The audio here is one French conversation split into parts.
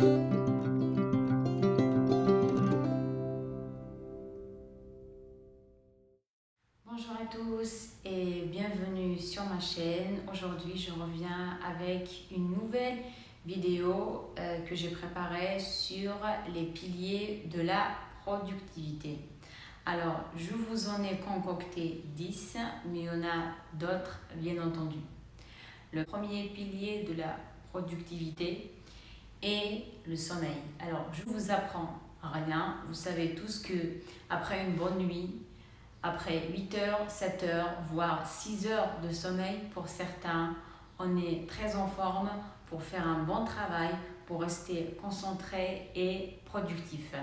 Bonjour à tous et bienvenue sur ma chaîne. Aujourd'hui, je reviens avec une nouvelle vidéo que j'ai préparée sur les piliers de la productivité. Alors, je vous en ai concocté 10, mais il y en a d'autres, bien entendu. Le premier pilier de la productivité est le sommeil. Alors, je ne vous apprends rien. Vous savez tous que après une bonne nuit, après 8 heures, 7 heures, voire 6 heures de sommeil pour certains, on est très en forme pour faire un bon travail, pour rester concentré et productif.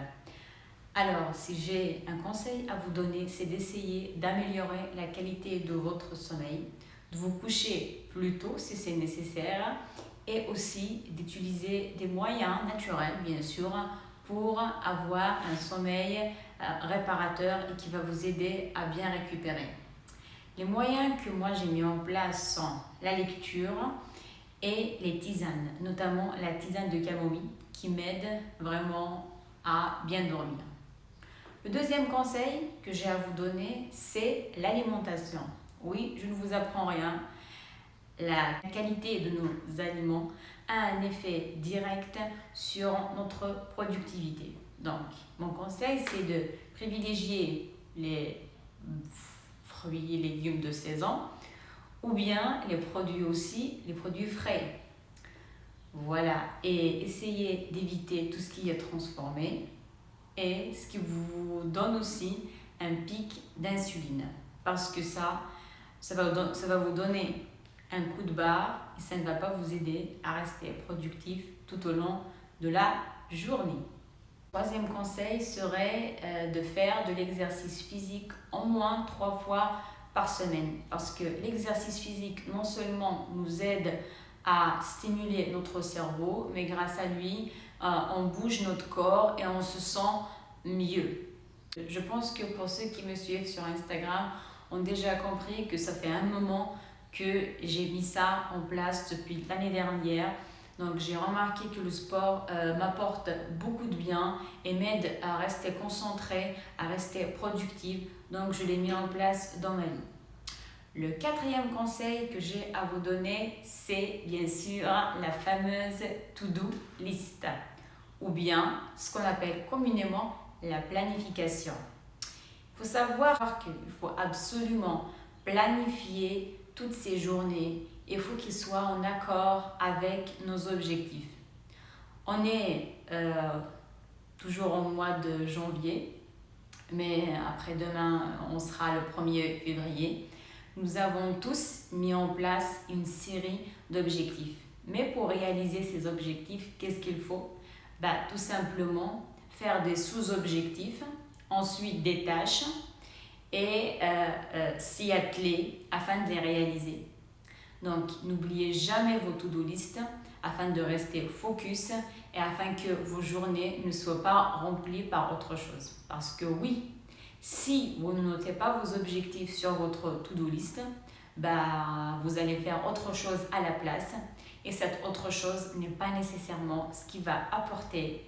Alors, si j'ai un conseil à vous donner, c'est d'essayer d'améliorer la qualité de votre sommeil, de vous coucher plus tôt si c'est nécessaire et aussi d'utiliser des moyens naturels, bien sûr, pour avoir un sommeil réparateur et qui va vous aider à bien récupérer. Les moyens que moi j'ai mis en place sont la lecture et les tisanes, notamment la tisane de camomille qui m'aide vraiment à bien dormir. Le deuxième conseil que j'ai à vous donner, c'est l'alimentation. Oui, je ne vous apprends rien. La qualité de nos aliments a un effet direct sur notre productivité. Donc, mon conseil, c'est de privilégier les fruits et légumes de saison ou bien les produits aussi, les produits frais. Voilà, et essayez d'éviter tout ce qui est transformé et ce qui vous donne aussi un pic d'insuline parce que ça va vous donner un coup de barre et ça ne va pas vous aider à rester productif tout au long de la journée. Troisième conseil serait de faire de l'exercice physique au moins 3 fois par semaine parce que l'exercice physique non seulement nous aide à stimuler notre cerveau, mais grâce à lui, on bouge notre corps et on se sent mieux. Je pense que pour ceux qui me suivent sur Instagram ont déjà compris que ça fait un moment que j'ai mis ça en place depuis l'année dernière. Donc j'ai remarqué que le sport m'apporte beaucoup de bien et m'aide à rester concentrée, à rester productive. Donc je l'ai mis en place dans ma vie. Le quatrième conseil que j'ai à vous donner, c'est bien sûr la fameuse to-do list ou bien ce qu'on appelle communément la planification. Il faut savoir qu'il faut absolument planifier toutes ces journées. Il faut qu'ils soient en accord avec nos objectifs. On est toujours au mois de janvier, mais après-demain, on sera le 1er février. Nous avons tous mis en place une série d'objectifs. Mais pour réaliser ces objectifs, qu'est-ce qu'il faut? Tout simplement faire des sous-objectifs, ensuite des tâches et s'y atteler afin de les réaliser. Donc, n'oubliez jamais vos to-do list afin de rester focus et afin que vos journées ne soient pas remplies par autre chose. Parce que oui, si vous ne notez pas vos objectifs sur votre to-do list, vous allez faire autre chose à la place et cette autre chose n'est pas nécessairement ce qui va apporter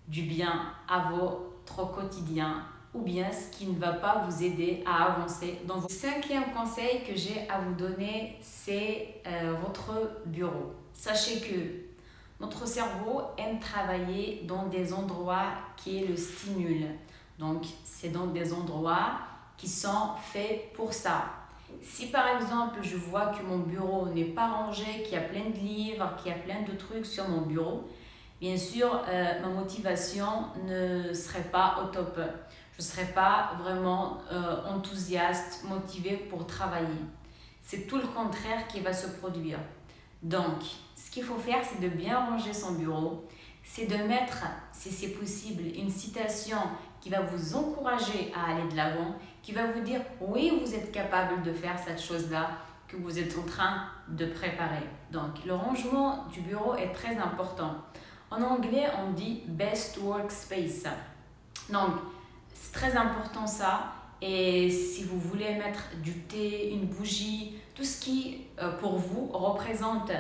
du bien à votre quotidien ou bien ce qui ne va pas vous aider à avancer dans votre... Cinquième conseil que j'ai à vous donner, c'est votre bureau. Sachez que notre cerveau aime travailler dans des endroits qui le stimulent. Donc, c'est dans des endroits qui sont faits pour ça. Si par exemple, je vois que mon bureau n'est pas rangé, qu'il y a plein de livres, qu'il y a plein de trucs sur mon bureau, bien sûr, ma motivation ne serait pas au top. Je ne serais pas vraiment enthousiaste, motivée pour travailler. C'est tout le contraire qui va se produire. Donc, ce qu'il faut faire, c'est de bien ranger son bureau. C'est de mettre, si c'est possible, une citation qui va vous encourager à aller de l'avant, qui va vous dire « oui, vous êtes capable de faire cette chose-là que vous êtes en train de préparer ». Donc, le rangement du bureau est très important. En anglais, on dit « best workspace ». Donc, c'est très important ça. Et si vous voulez mettre du thé, une bougie, tout ce qui pour vous représente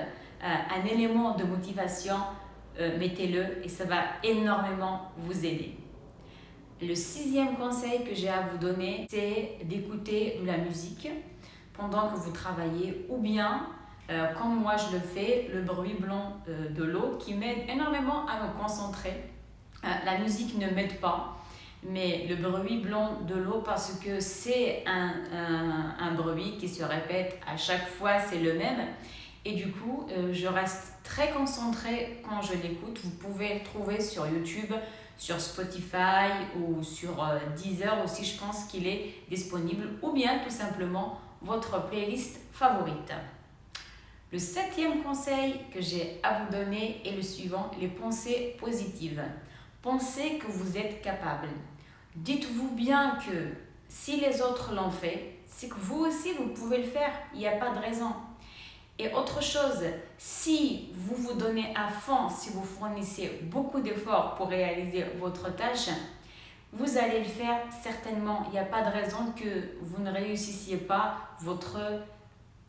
un élément de motivation, mettez-le et ça va énormément vous aider. Le 6e conseil que j'ai à vous donner, c'est d'écouter de la musique pendant que vous travaillez ou bien, comme moi je le fais, le bruit blanc de l'eau qui m'aide énormément à me concentrer. La musique ne m'aide pas, mais le bruit blanc de l'eau, parce que c'est un bruit qui se répète à chaque fois, c'est le même. Et du coup, je reste très concentrée quand je l'écoute. Vous pouvez le trouver sur YouTube, sur Spotify ou sur Deezer aussi, je pense qu'il est disponible. Ou bien tout simplement votre playlist favorite. Le 7e conseil que j'ai à vous donner est le suivant, les pensées positives. Pensez que vous êtes capable. Dites-vous bien que si les autres l'ont fait, c'est que vous aussi vous pouvez le faire. Il n'y a pas de raison. Et autre chose, si vous vous donnez à fond, si vous fournissez beaucoup d'efforts pour réaliser votre tâche, vous allez le faire certainement. Il n'y a pas de raison que vous ne réussissiez pas votre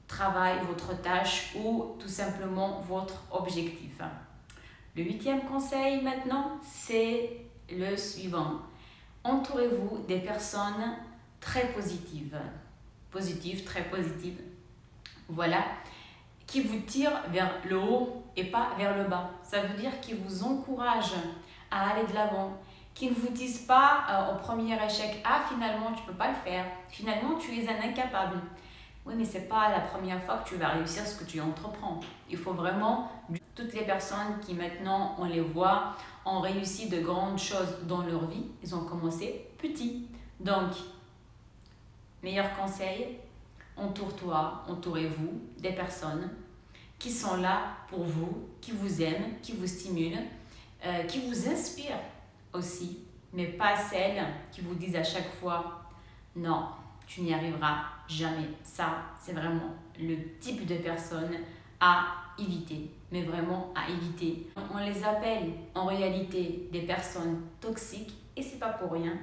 travail, votre tâche ou tout simplement votre objectif. Le 8e conseil maintenant, c'est le suivant. Entourez-vous des personnes très positives. Positives, très positives. Voilà. Qui vous tirent vers le haut et pas vers le bas. Ça veut dire qu'ils vous encouragent à aller de l'avant. Qui ne vous disent pas au premier échec, ah finalement tu ne peux pas le faire. Finalement tu es un incapable. Oui, mais ce n'est pas la première fois que tu vas réussir ce que tu entreprends. Il faut vraiment, toutes les personnes qui maintenant, on les voit, ont réussi de grandes choses dans leur vie, ils ont commencé petits. Donc, meilleur conseil, entourez-vous des personnes qui sont là pour vous, qui vous aiment, qui vous stimulent, qui vous inspirent aussi, mais pas celles qui vous disent à chaque fois « non ». Tu n'y arriveras jamais. Ça, c'est vraiment le type de personne à éviter. Mais vraiment à éviter. On les appelle en réalité des personnes toxiques et c'est pas pour rien.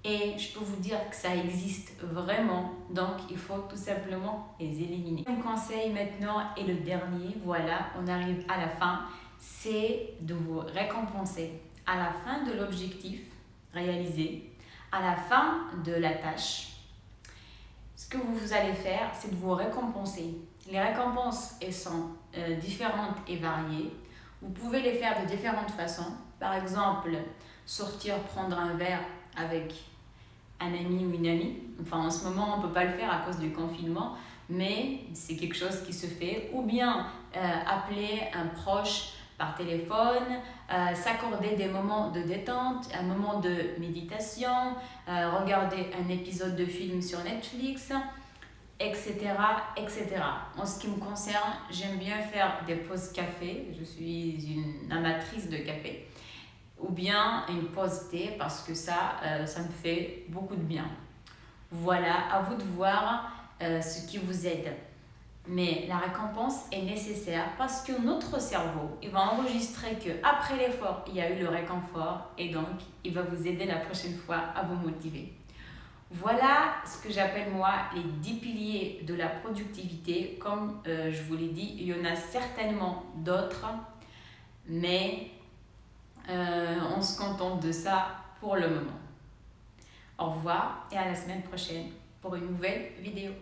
Et je peux vous dire que ça existe vraiment. Donc, il faut tout simplement les éliminer. Le conseil maintenant et le dernier, voilà, on arrive à la fin, c'est de vous récompenser. À la fin de l'objectif réalisé, à la fin de la tâche, ce que vous allez faire, c'est de vous récompenser. Les récompenses, elles sont différentes et variées. Vous pouvez les faire de différentes façons. Par exemple, sortir, prendre un verre avec un ami ou une amie. Enfin, en ce moment, on ne peut pas le faire à cause du confinement, mais c'est quelque chose qui se fait. Ou bien appeler un proche par téléphone, s'accorder des moments de détente, un moment de méditation, regarder un épisode de film sur Netflix, etc., etc. En ce qui me concerne, j'aime bien faire des pauses café. Je suis une amatrice de café. Ou bien une pause thé parce que ça me fait beaucoup de bien. Voilà, à vous de voir ce qui vous aide. Mais la récompense est nécessaire parce que notre cerveau, il va enregistrer qu'après l'effort, il y a eu le réconfort et donc il va vous aider la prochaine fois à vous motiver. Voilà ce que j'appelle moi les 10 piliers de la productivité. Comme je vous l'ai dit, il y en a certainement d'autres, mais on se contente de ça pour le moment. Au revoir et à la semaine prochaine pour une nouvelle vidéo.